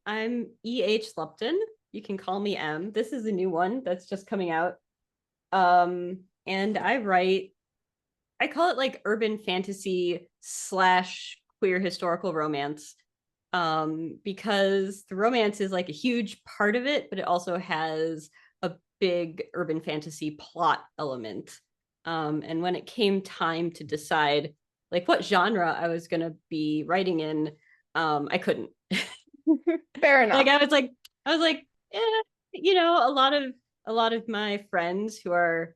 I'm E H Lupton. You can call me M. This is a new one that's just coming out. And I call it like urban fantasy slash queer historical romance. Because the romance is like a huge part of it, but it also has a big urban fantasy plot element. And when it came time to decide like what genre I was gonna be writing in, I couldn't. Fair Like enough. I was like, a lot of my friends who are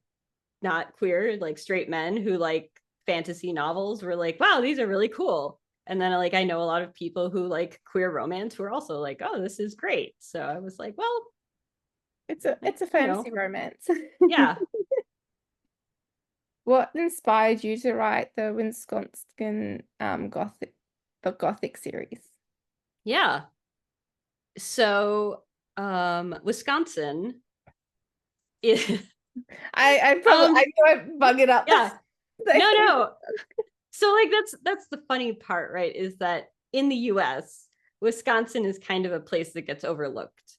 not queer, like straight men who like fantasy novels were like, wow, these are really cool. And then like I know a lot of people who like queer romance who are also like, oh, this is great. So I was like, well, It's a you fantasy know, romance. yeah, What inspired you to write the Wisconsin Gothic series? yeah. So Wisconsin is I um know I bug it up. yeah. No. So like that's the funny part, right? Is that in the US, Wisconsin is kind of a place that gets overlooked.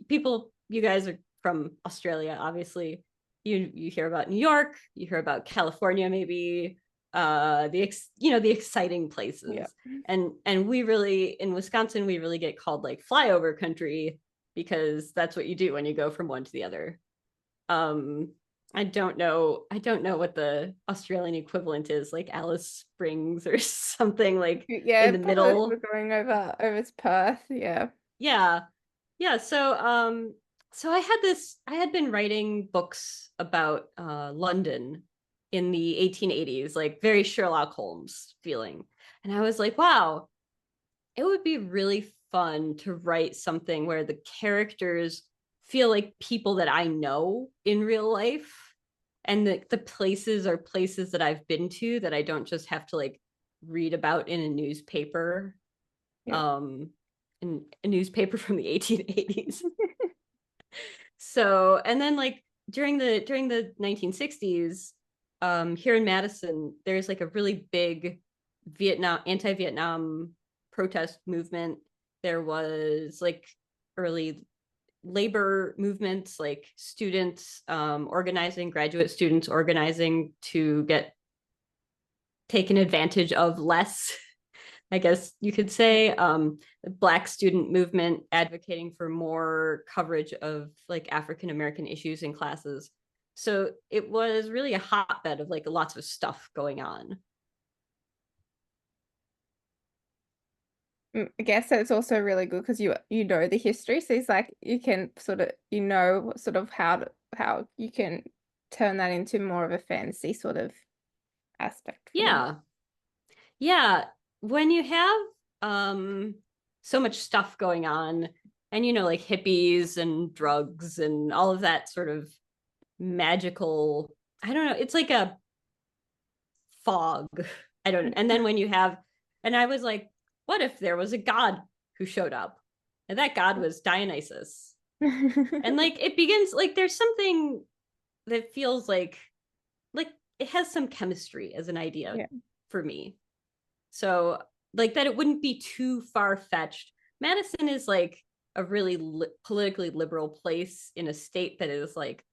People, you guys are from Australia, obviously. You hear about New York, you hear about California, maybe the exciting Yeah. places, and we really in Wisconsin we really get called like flyover country because that's what you do when you go from one to the other. um I don't know what the Australian equivalent is, like Alice Springs or something like Yeah, in the probably if we're middle. going over to Perth. Yeah. Yeah. Yeah, so I had been writing books about London in the 1880s, like very Sherlock Holmes feeling. And I was like, wow, it would be really fun to write something where the characters feel like people that I know in real life, and the places are places that I've been to that I don't just have to like read about in a newspaper. Yeah. Um in a newspaper from the 1880s. So, and then like during the 1960s, here in Madison, there's like a really big anti-Vietnam protest movement. There was like early labor movements, like students organizing, graduate students organizing to get taken advantage of less, I guess you could say. The Black student movement advocating for more coverage of like African American issues in classes. So it was really a hotbed of like lots of stuff going on. I guess it's also really good because you know the history, so it's like you can sort of sort of how you can turn that into more of a fantasy sort of aspect for them. Yeah. Yeah. When you have um so much stuff going on, and like hippies and drugs and all of that sort of magical, I don't know, it's like a fog. I don't know. And then when you have, and I was like, what if there was a god who showed up? And that god was Dionysus. And like it begins like there's something that feels like it has some chemistry as an idea Yeah. for me. So like that it wouldn't be too far fetched. Madison is like a really politically liberal place in a state that is like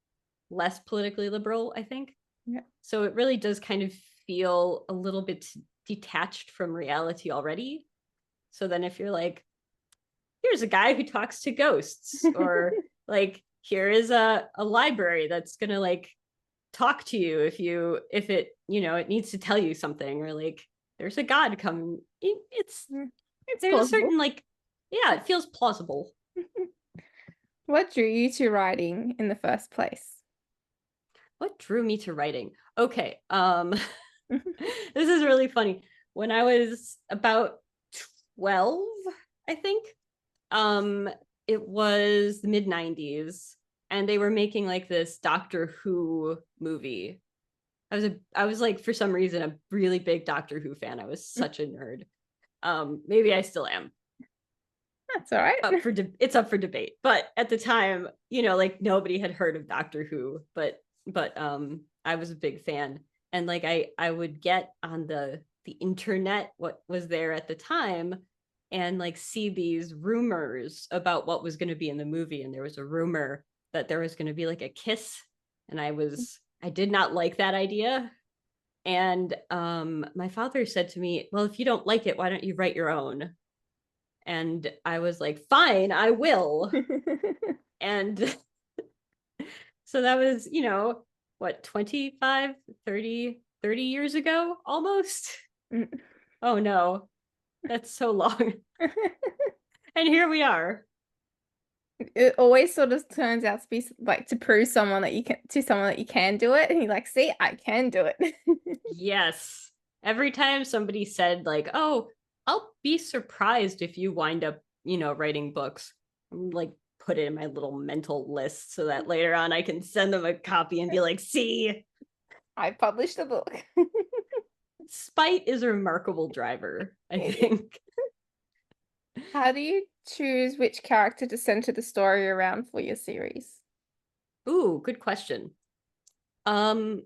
less politically liberal, I think. Yeah. So it really does kind of feel a little bit detached from reality already. So then if you're like, here's a guy who talks to ghosts, or like, here is a library that's gonna like talk to you if it, it needs to tell you something, or like there's a god coming. It's It's there's a plausible. certain like, yeah, it feels plausible. What drew you to writing in the first place? What drew me to writing? Okay, this is really funny. When I was about 12, I think, um, it was the mid 90s, and they were making like this Doctor Who movie. I was like for some reason a really big Doctor Who fan. I was such a nerd. Maybe I still am. That's all right. It's up for debate. But at the time, like nobody had heard of Doctor Who, but I was a big fan. And like I would get on the internet what was there at the time, and like see these rumors about what was going to be in the movie. And there was a rumor that there was going to be like a kiss. And I did not like that idea. And my father said to me, well, if you don't like it, why don't you write your own? And I was like, fine, I will. And so that was, what, 25, 30 years ago almost? Oh no, that's so long. And here we are. It always sort of turns out to be like to prove someone that you can to someone that you can do it, and you're like, see, I can do it. Yes. Every time somebody said, like, oh, I'll be surprised if you wind up, writing books, I'm like, put it in my little mental list so that later on I can send them a copy and be like, see, I published a book. spite is a remarkable driver, I think. How do you choose which character to center the story around for your series? Ooh, good question. Um,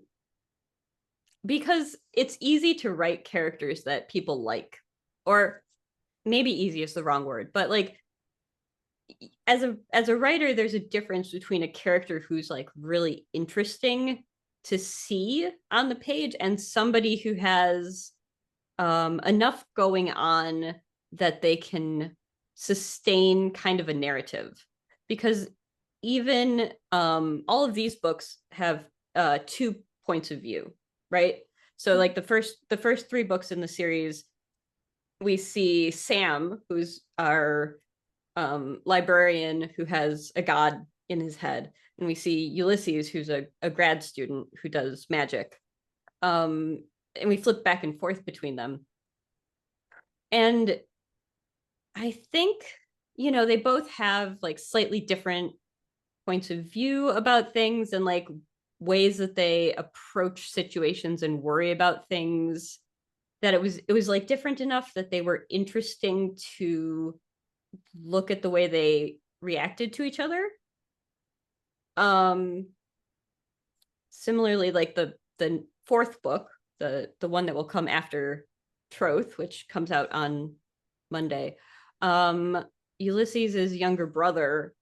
because it's easy to write characters that people like, or maybe easy is the wrong word, but like as a writer, there's a difference between a character who's like really interesting to see on the page and somebody who has enough going on that they can sustain kind of a narrative. Because even all of these books have two points of view, right? So like the first three books in the series, we see Sam, who's our librarian who has a god in his head, and we see Ulysses, who's a grad student who does magic. And we flip back and forth between them. And I think, they both have like slightly different points of view about things and like ways that they approach situations and worry about things, that it was like different enough that they were interesting to look at the way they reacted to each other. Um Similarly, like the fourth book, the one that will come after Troth, which comes out on Monday. Ulysses' younger brother,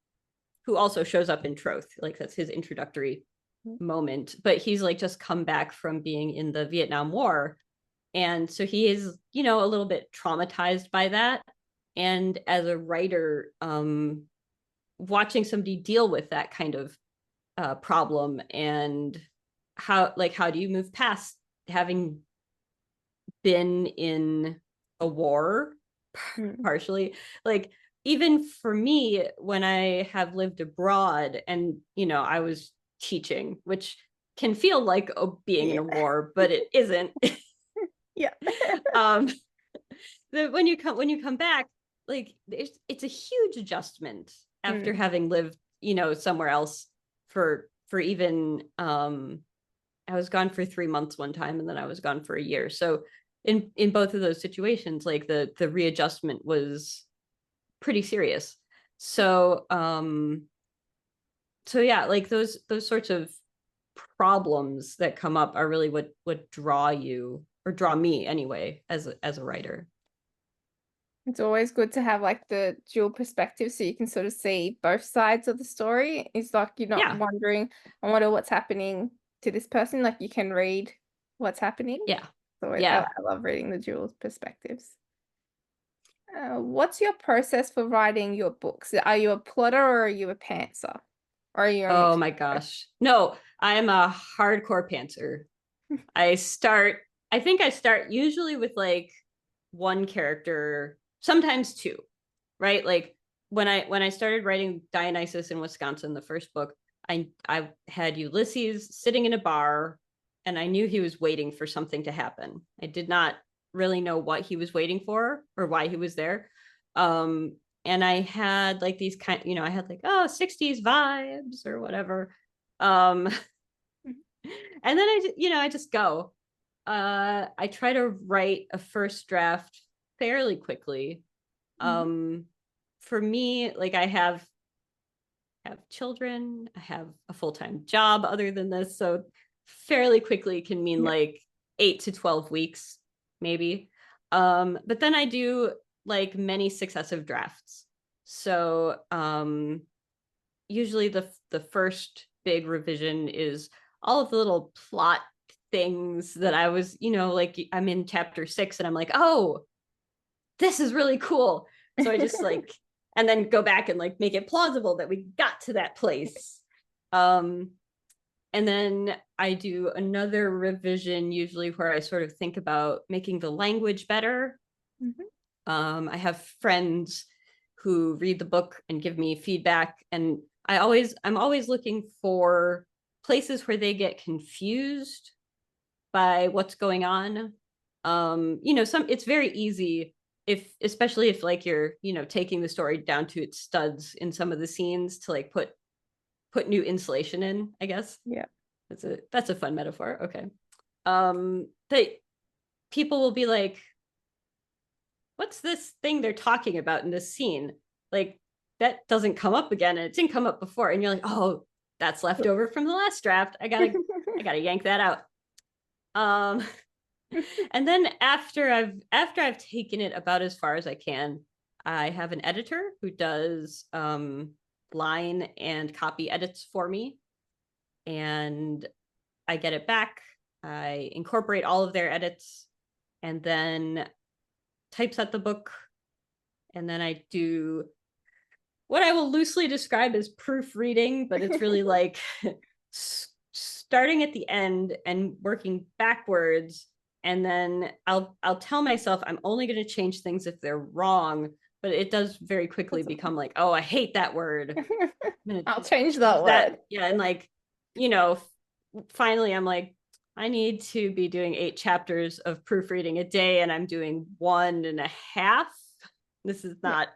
who also shows up in Troth, like that's his introductory moment, but he's like just come back from being in the Vietnam War. And so he is, a little bit traumatized by that. And as a writer, watching somebody deal with that kind of problem, and how do you move past having been in a war partially, like even for me when I have lived abroad and I was teaching, which can feel like being in Yeah. a war, but it isn't. Yeah. um when you come back, like it's a huge adjustment after having lived somewhere else for even I was gone for 3 months one time, and then I was gone for a year. So in both of those situations, like the readjustment was pretty serious. So yeah, like those sorts of problems that come up are really what draw you, or draw me anyway, as a writer. It's always good to have like the dual perspective so you can sort of see both sides of the story. It's like you're not Yeah, wondering, I wonder what's happening to this person. Like you can read what's happening. yeah, So yeah. I love reading the dual perspectives. What's your process for writing your books? Are you a plotter or are you a pantser? Or are you a Oh mixture my of gosh. No, I am a hardcore pantser. I start, I think I start usually with like one character, sometimes two, right? Like when I started writing Dionysus in Wisconsin, the first book, I had Ulysses sitting in a bar, and I knew he was waiting for something to happen. I did not really know what he was waiting for or why he was there. And I had like these I had like, oh, 60s vibes or whatever. Um both? and then I just go. I try to write a first draft fairly quickly. Mhm. um for me, like I have children, I have a full-time job other than this, so fairly quickly can mean Yeah. like 8 to 12 weeks maybe. But then I do like many successive drafts. So usually the first big revision is all of the little plot things that I was, like I'm in chapter 6 and I'm like, oh, this is really cool. So I just like, and then go back and like make it plausible that we got to that place. And then I do another revision, usually where I sort of think about making the language better. I have friends who read the book and give me feedback, and I'm always looking for places where they get confused by what's going on. It's very easy especially if like you're, taking the story down to its studs in some of the scenes to like put new insulation in, I guess. Yeah. That's a fun metaphor. Okay. That people will be like, what's this thing they're talking about in this scene? Like, that doesn't come up again, and it didn't come up before. And you're like, oh, that's left over from the last draft. I gotta yank that out. And then after I've taken it about as far as I can, I have an editor who does line and copy edits for me, and I get it back. I incorporate all of their edits, and then typeset the book, and then I do what I will loosely describe as proofreading, but it's really like starting at the end and working backwards. And then I'll tell myself I'm only going to change things if they're wrong, but it does very quickly become like, oh, I hate that word. I'll change that word. Yeah, and like, finally I'm like, I need to be doing 8 chapters of proofreading a day, and I'm doing 1.5. This is not,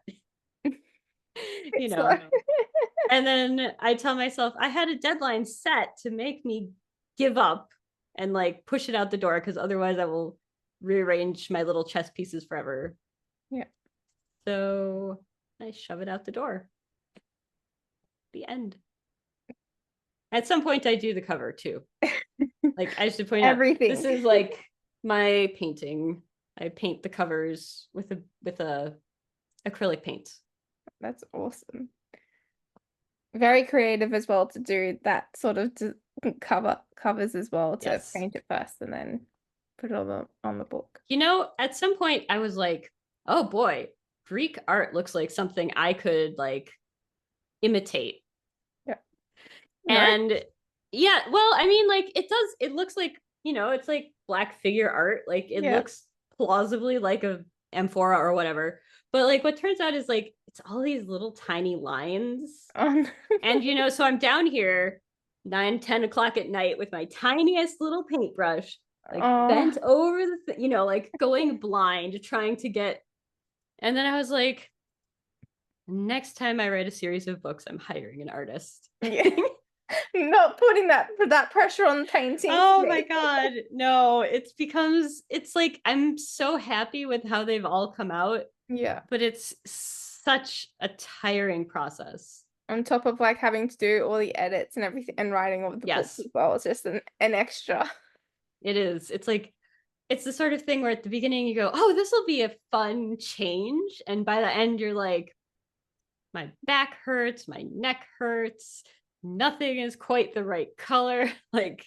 And then I tell myself I had a deadline set to make me give up and like push it out the door, because otherwise I will rearrange my little chess pieces forever. Yeah. So I shove it out the door. The end. At some point I do the cover too. Like, I should point everything. This is like my painting. I paint the covers with a acrylic paint. That's awesome. Very creative as well to do that sort of covers as well, to paint it first and then put it on the book. At some point I was like, oh boy, Greek art looks like something I could like imitate. Yeah. And yeah, well, I mean, like it looks like, it's like black figure art. Like it looks plausibly like a amphora or whatever. But like what turns out is like it's all these little tiny lines. And so I'm down here 9-10 o'clock at night with my tiniest little paintbrush, like bent over the like going blind trying to get. And then I was like, next time I write a series of books, I'm hiring an artist. Not putting that pressure on painting. Oh my god, no. It's like I'm so happy with how they've all come out. Yeah. But it's such a tiring process. On top of like having to do all the edits and everything and writing all the books as well. It's just an extra. It is. It's like, it's the sort of thing where at the beginning you go, oh, this will be a fun change. And by the end, you're like, my back hurts, my neck hurts, nothing is quite the right color. Like,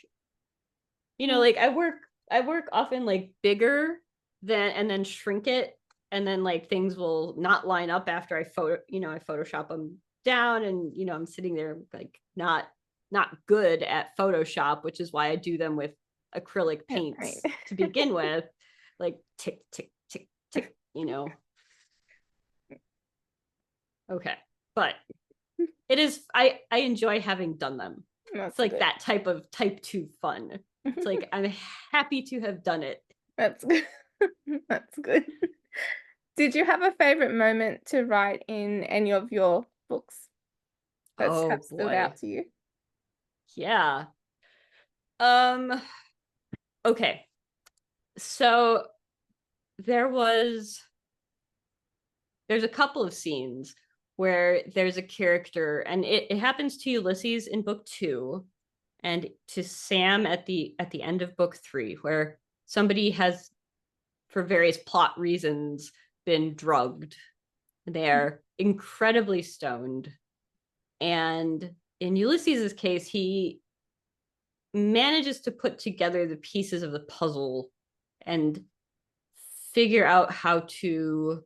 like I work often like bigger and then shrink it. And then like things will not line up after I Photoshop them down, and I'm sitting there like not good at Photoshop, which is why I do them with acrylic paints to begin with, like tick tick tick tick. Okay, but it is I enjoy having done them. It's like that type of type 2 fun. It's like I'm happy to have done it. That's good. That's good. Did you have a favorite moment to write in any of your books that have stood out to you? Yeah. Okay. So there's a couple of scenes where there's a character, and it happens to Ulysses in book 2 and to Sam at the end of book 3, where somebody has, for various plot reasons, been drugged. They are incredibly stoned. And in Ulysses's case, he manages to put together the pieces of the puzzle and figure out how to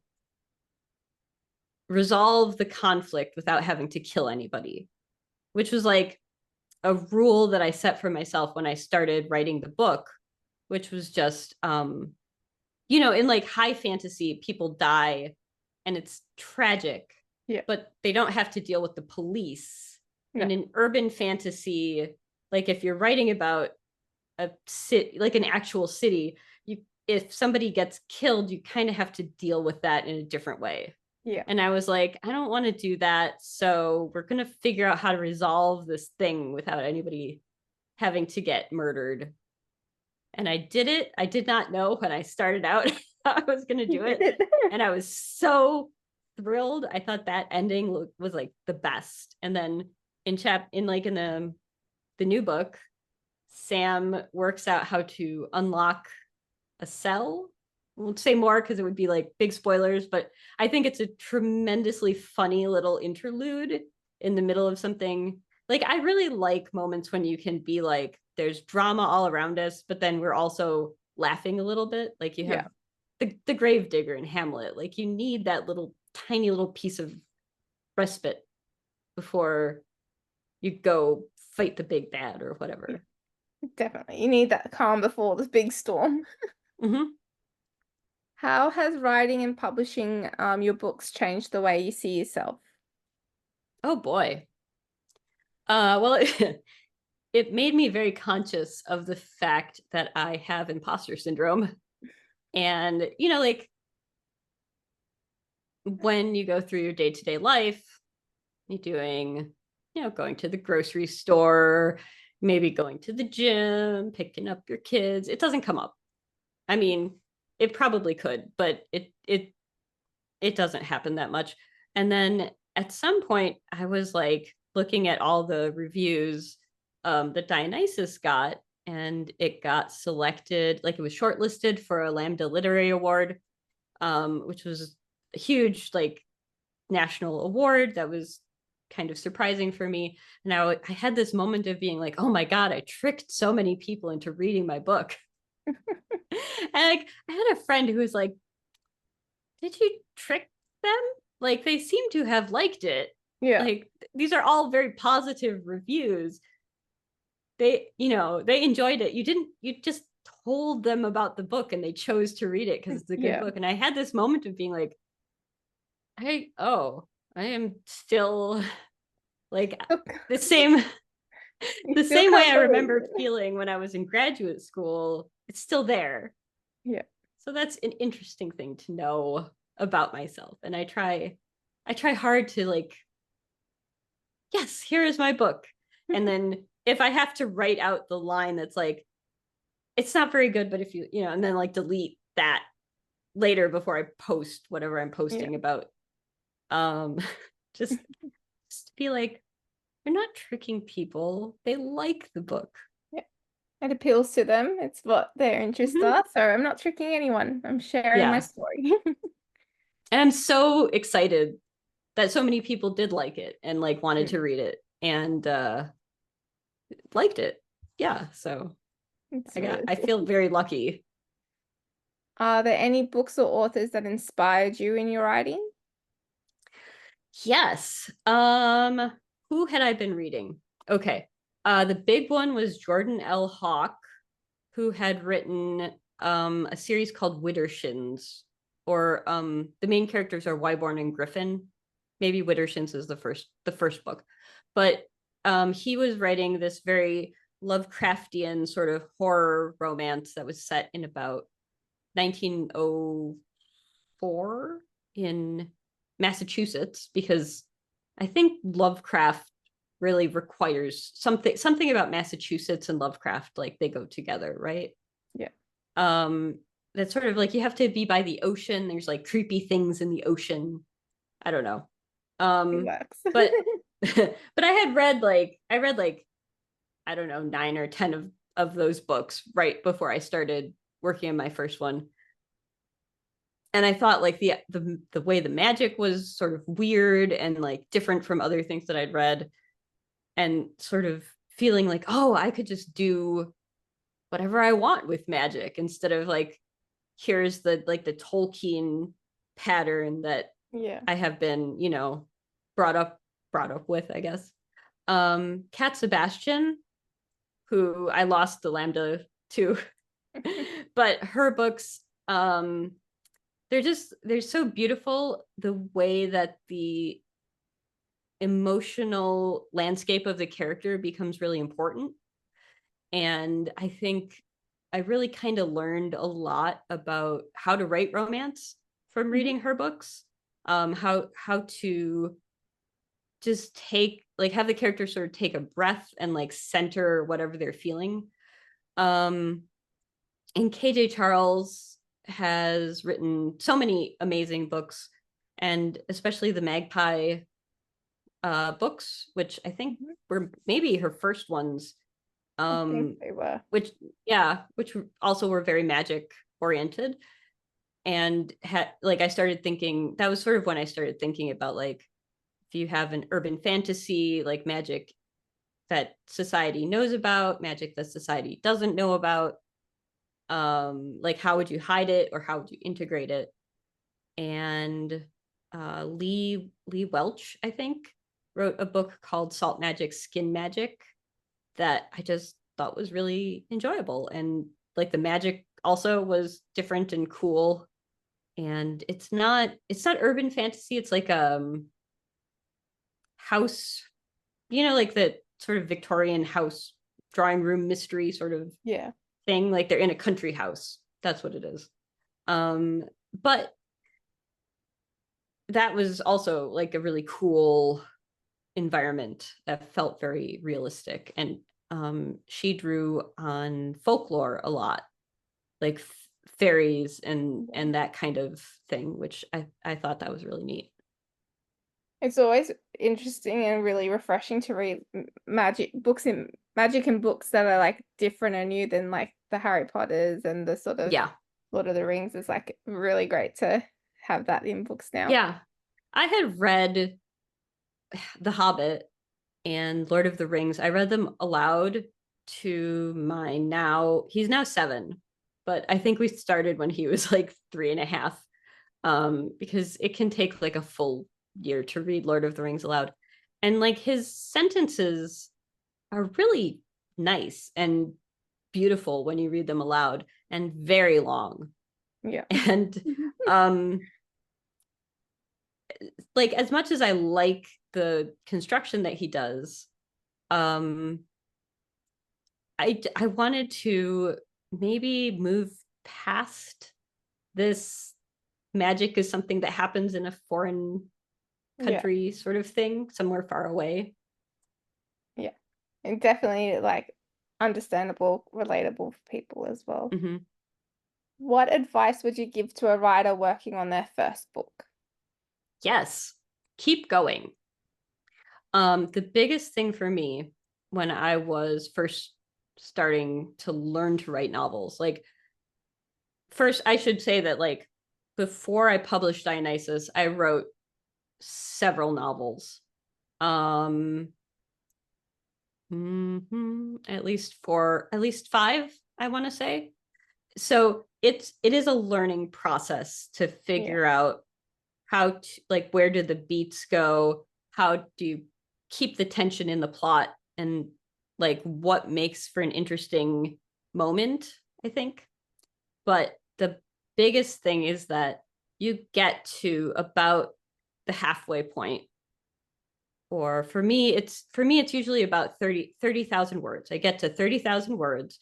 resolve the conflict without having to kill anybody, which was like a rule that I set for myself when I started writing the book, which was just, in like high fantasy, people die and it's tragic, Yeah. but they don't have to deal with the police. No. And in urban fantasy, like if you're writing about a city, like an actual city, if somebody gets killed, you kind of have to deal with that in a different way. Yeah. And I was like, I don't want to do that. So we're going to figure out how to resolve this thing without anybody having to get murdered. And I did it. I did not know when I started out I was going to do it. And I was so thrilled. I thought that ending was like the best. And then in the new book, Sam works out how to unlock a cell. I won't say more because it would be like big spoilers, but I think it's a tremendously funny little interlude in the middle of something. Like, I really like moments when you can be like, there's drama all around us, but then we're also laughing a little bit. Like you have the grave digger in Hamlet. Like you need that little tiny little piece of respite before you go fight the big bad or whatever. Definitely. You need that calm before the big storm. Mm-hmm. How has writing and publishing your books changed the way you see yourself? Oh boy. Well, it made me very conscious of the fact that I have imposter syndrome. And, like when you go through your day to day life, you're doing, going to the grocery store, maybe going to the gym, picking up your kids. It doesn't come up. I mean, it probably could, but it doesn't happen that much. And then at some point, I was like looking at all the reviews that Dionysus got, and it got selected, like it was shortlisted for a Lambda Literary Award, which was a huge like national award that was kind of surprising for me. And I had this moment of being like, oh my God, I tricked so many people into reading my book. And like I had a friend who was like, did you trick them? Like they seem to have liked it. Yeah. Like these are all very positive reviews. They enjoyed it. You just told them about the book and they chose to read it because it's a good book. And I had this moment of being like, I am still like the same way I remember feeling when I was in graduate school. It's still there. Yeah. So that's an interesting thing to know about myself. And I try hard to like, yes, here is my book. And then if I have to write out the line that's like, it's not very good, but if and then like delete that later before I post whatever I'm posting about. Just be like, you're not tricking people. They like the book. Yeah. It appeals to them. It's what their interests are. So I'm not tricking anyone. I'm sharing my story. And I'm so excited that so many people did like it and like wanted to read it and liked it. Yeah. So I feel very lucky. Are there any books or authors that inspired you in your writing? Yes. Who had I been reading? Okay. The big one was Jordan L. Hawk, who had written a series called Widdershins, or the main characters are Wyborn and Griffin. Maybe Widdershins is the first book. But he was writing this very Lovecraftian sort of horror romance that was set in about 1904 in Massachusetts, because I think Lovecraft really requires something about Massachusetts and Lovecraft, like they go together, right? Yeah. That's sort of like you have to be by the ocean. There's like creepy things in the ocean. I don't know. But but I read like I don't know 9 or 10 of those books right before I started working on my first one. And I thought like the way the magic was sort of weird and like different from other things that I'd read, and sort of feeling like, oh, I could just do whatever I want with magic instead of like, here's the Tolkien pattern that Yeah. I have been, brought up brought up with, I guess. Cat Sebastian, who I lost the Lambda to, but her books, they're so beautiful. The way that the emotional landscape of the character becomes really important. And I think I really kind of learned a lot about how to write romance from reading her books. How to just have the character sort of take a breath and like center whatever they're feeling. Um, and KJ Charles has written so many amazing books, and especially the Magpie books, which I think were maybe her first ones. I think they were. Which also were very magic oriented, and had like I started thinking that was sort of when I started thinking about like, if you have an urban fantasy like magic that society knows about, magic that society doesn't know about, like how would you hide it or how would you integrate it? And Lee Welch, I think, wrote a book called Salt Magic, Skin Magic that I just thought was really enjoyable. And like the magic also was different and cool. And it's not urban fantasy. It's like house, like the sort of Victorian house drawing room mystery sort of Yeah. thing. Like they're in a country house. That's what it is. But that was also like a really cool environment that felt very realistic. And she drew on folklore a lot, like fairies and that kind of thing, which I thought that was really neat. It's always interesting and really refreshing to read magic and books that are like different and new than like the Harry Potters and the sort of Yeah. Lord of the Rings. Is like really great to have that in books now. Yeah. I had read The Hobbit and Lord of the Rings. I read them aloud to he's now 7, but I think we started when he was like 3.5, because it can take like a full year to read Lord of the Rings aloud. And like his sentences are really nice and beautiful when you read them aloud, and very long. Yeah. And like as much as I like the construction that he does, um I wanted to maybe move past this magic is something that happens in a foreign Yeah. country sort of thing, somewhere far away. Yeah. And definitely like understandable, relatable for people as well. Mm-hmm. What advice would you give to a writer working on their first book? Yes, keep going. The biggest thing for me when I was first starting to learn to write novels, like first I should say that like before I published Dionysus, I wrote several novels. Um at least 5, I want to say. So it is a learning process to Yeah. figure out how to, like, where do the beats go, how do you keep the tension in the plot, and like what makes for an interesting moment, I think. But the biggest thing is that you get to about the halfway point, or for me it's usually about 30,000 words. I get to 30,000 words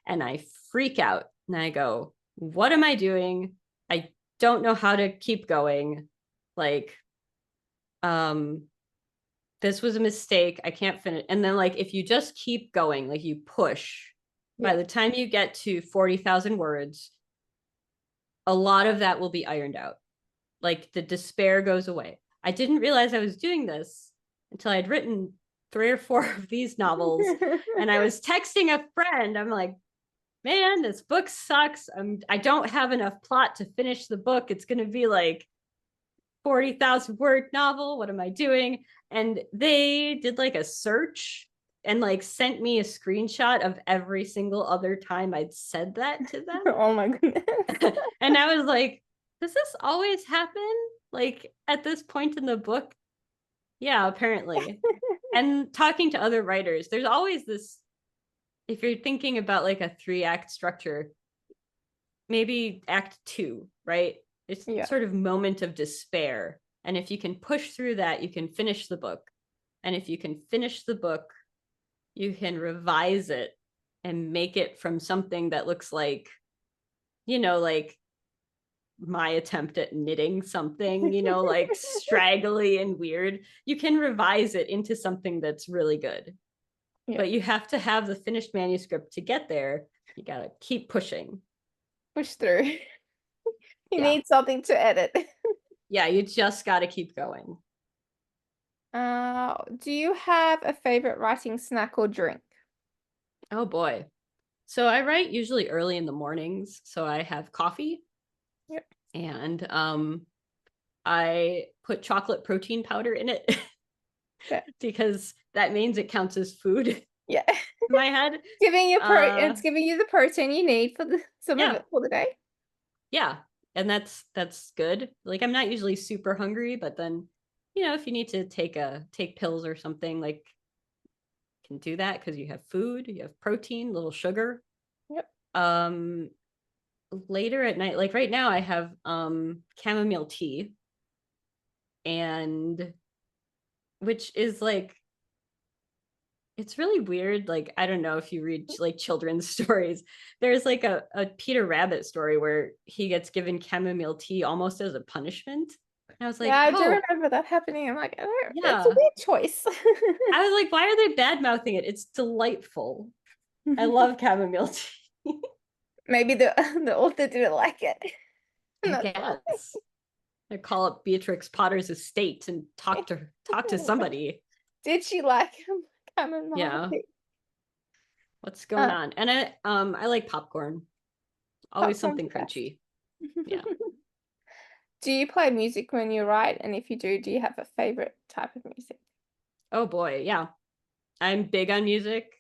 and I freak out and I go, what am I doing? I don't know how to keep going. Like, um this was a mistake. I can't finish. And then like if you just keep going, like you push, by Yeah. the time you get to 40,000 words, a lot of that will be ironed out. Like the despair goes away. I didn't realize I was doing this until I'd written 3 or 4 of these novels, and I was texting a friend. I'm like, man, this book sucks. I don't have enough plot to finish the book. It's going to be like 40,000 word novel. What am I doing? And they did like a search and like sent me a screenshot of every single other time I'd said that to them. Oh my goodness. And I was like, does this always happen? Like at this point in the book? Yeah, apparently. And talking to other writers, there's always this, if you're thinking about like a 3 act structure, maybe act 2, right? It's Yeah. sort of moment of despair. And if you can push through that, you can finish the book. And if you can finish the book, you can revise it and make it from something that looks like, like my attempt at knitting something, like straggly and weird. You can revise it into something that's really good. Yeah. But you have to have the finished manuscript to get there. You got to keep pushing. Push through. You Yeah. need something to edit. Yeah, you just got to keep going. Do you have a favorite writing snack or drink? Oh boy. So I write usually early in the mornings. So I have coffee. Yep. And I put chocolate protein powder in it Yeah. because that means it counts as food in Yeah. my head. It's giving you the protein you need for some of Yeah. it for the day. Yeah. And that's good. Like I'm not usually super hungry, but then, if you need to take pills or something, like can do that because you have food, you have protein, little sugar. Yep. Later at night, like right now I have chamomile tea, and which is like, it's really weird. Like, I don't know if you read like children's stories. There's like a Peter Rabbit story where he gets given chamomile tea almost as a punishment. And I was Yeah, like, I do oh, remember that happening. I'm like, that's a yeah. weird choice. I was like, why are they bad mouthing it? It's delightful. I love chamomile tea. Maybe the the author didn't like it. I That's why. guess. I call up Beatrix Potter's estate and talk to somebody. Did she like him? Chamomile Yeah. tea? What's going on? And I like popcorn. Always Popcorn's something the best. crunchy. Yeah. Do you play music when you write? And if you do you have a favorite type of music? Oh boy, yeah. I'm big on music.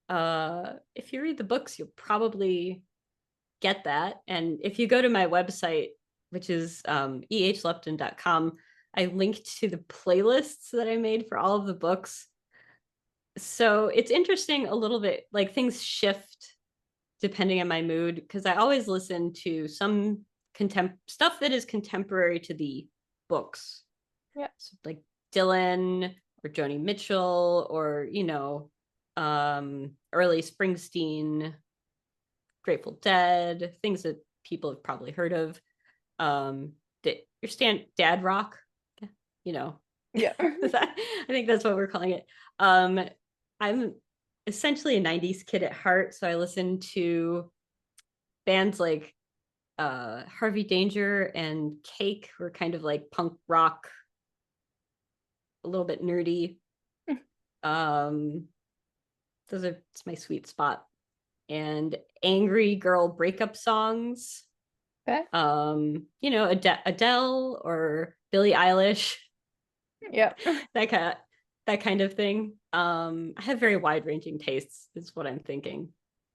If you read the books, you'll probably get that. And if you go to my website, which is ehlupton.com, I linked to the playlists that I made for all of the books. So it's interesting a little bit, like things shift depending on my mood, because I always listen to some stuff that is contemporary to the books. Yeah. So like Dylan or Joni Mitchell or, early Springsteen, Grateful Dead, things that people have probably heard of. Your dad rock, Yeah. I think that's what we're calling it. I'm essentially a 90s kid at heart, so I listen to bands like Harvey Danger and Cake, who are kind of like punk rock, a little bit nerdy. um it's my sweet spot. And angry girl breakup songs. Okay. Adele or Billie Eilish. Yeah. that kind of thing. I have very wide ranging tastes, is what I'm thinking.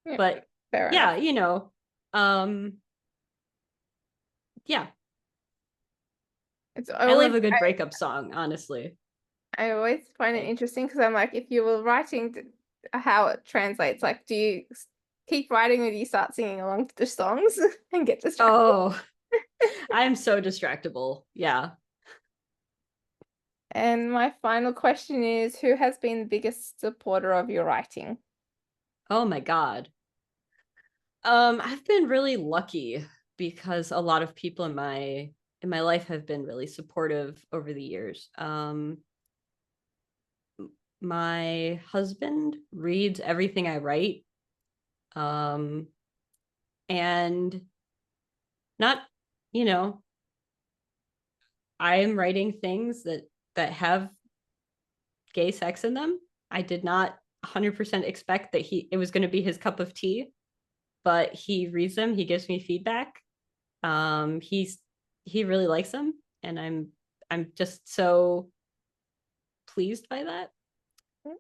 Yeah, But fair yeah, enough. Yeah. It's I always love a good breakup song, honestly. I always find it interesting because I'm like, if you were writing how it translates, like, do you keep writing or do you start singing along to the songs and get distracted? Oh, I'm so distractible. Yeah. And my final question is, who has been the biggest supporter of your writing? Oh my God. I've been really lucky because a lot of people in my life have been really supportive over the years. My husband reads everything I write. And not, you know, I am writing things that have gay sex in them. I did not 100% expect that it was going to be his cup of tea. but he reads them, he gives me feedback. He's he really likes them, and I'm just so pleased by that.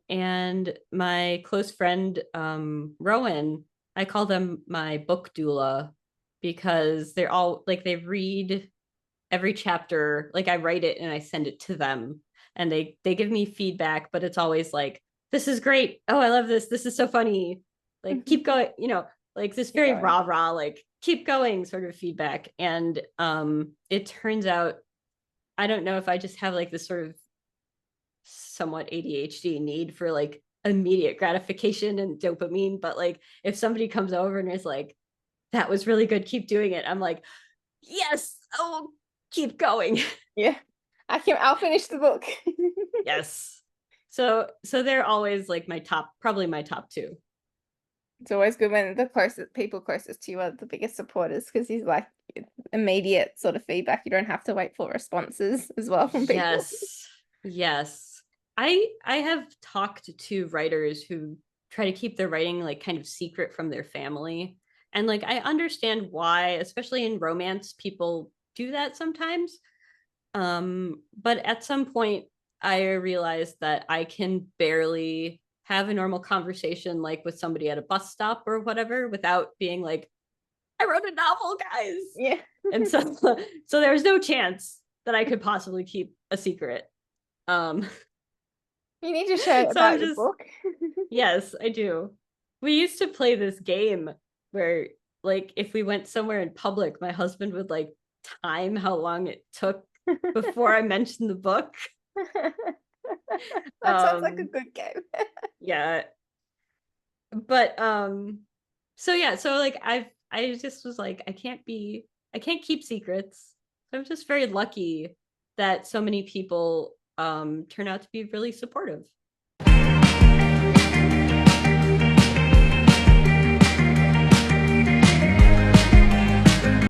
And my close friend Rowan, I call them my book doula because they're all like they read every chapter, like I write it and I send it to them, and they give me feedback, but it's always like, this is great, oh I love this is so funny, like keep going, like this Keep very going. rah like keep going sort of feedback. And it turns out, I don't know if I just have like this sort of somewhat ADHD need for like immediate gratification and dopamine, but like if somebody comes over and is like, that was really good, keep doing it, I'm like, yes, oh, keep going. Yeah. I'll finish the book. Yes. So they're always like probably my top two. It's always good when the people closest to you are the biggest supporters, because he's like immediate sort of feedback. You don't have to wait for responses as well from people. Yes. Yes. I have talked to writers who try to keep their writing like kind of secret from their family. And like I understand why, especially in romance, people do that sometimes. But at some point I realized that I can barely have a normal conversation like with somebody at a bus stop or whatever without being like, I wrote a novel, guys. Yeah. And so there was no chance that I could possibly keep a secret. Um, You need to share so I'm about your just, book. yes, I do. We used to play this game where, like, if we went somewhere in public, my husband would like time how long it took before I mentioned the book. That sounds like a Um, good game. yeah, but so yeah, so like I just was like, I can't keep secrets. So I'm just very lucky that so many people turn out to be really supportive.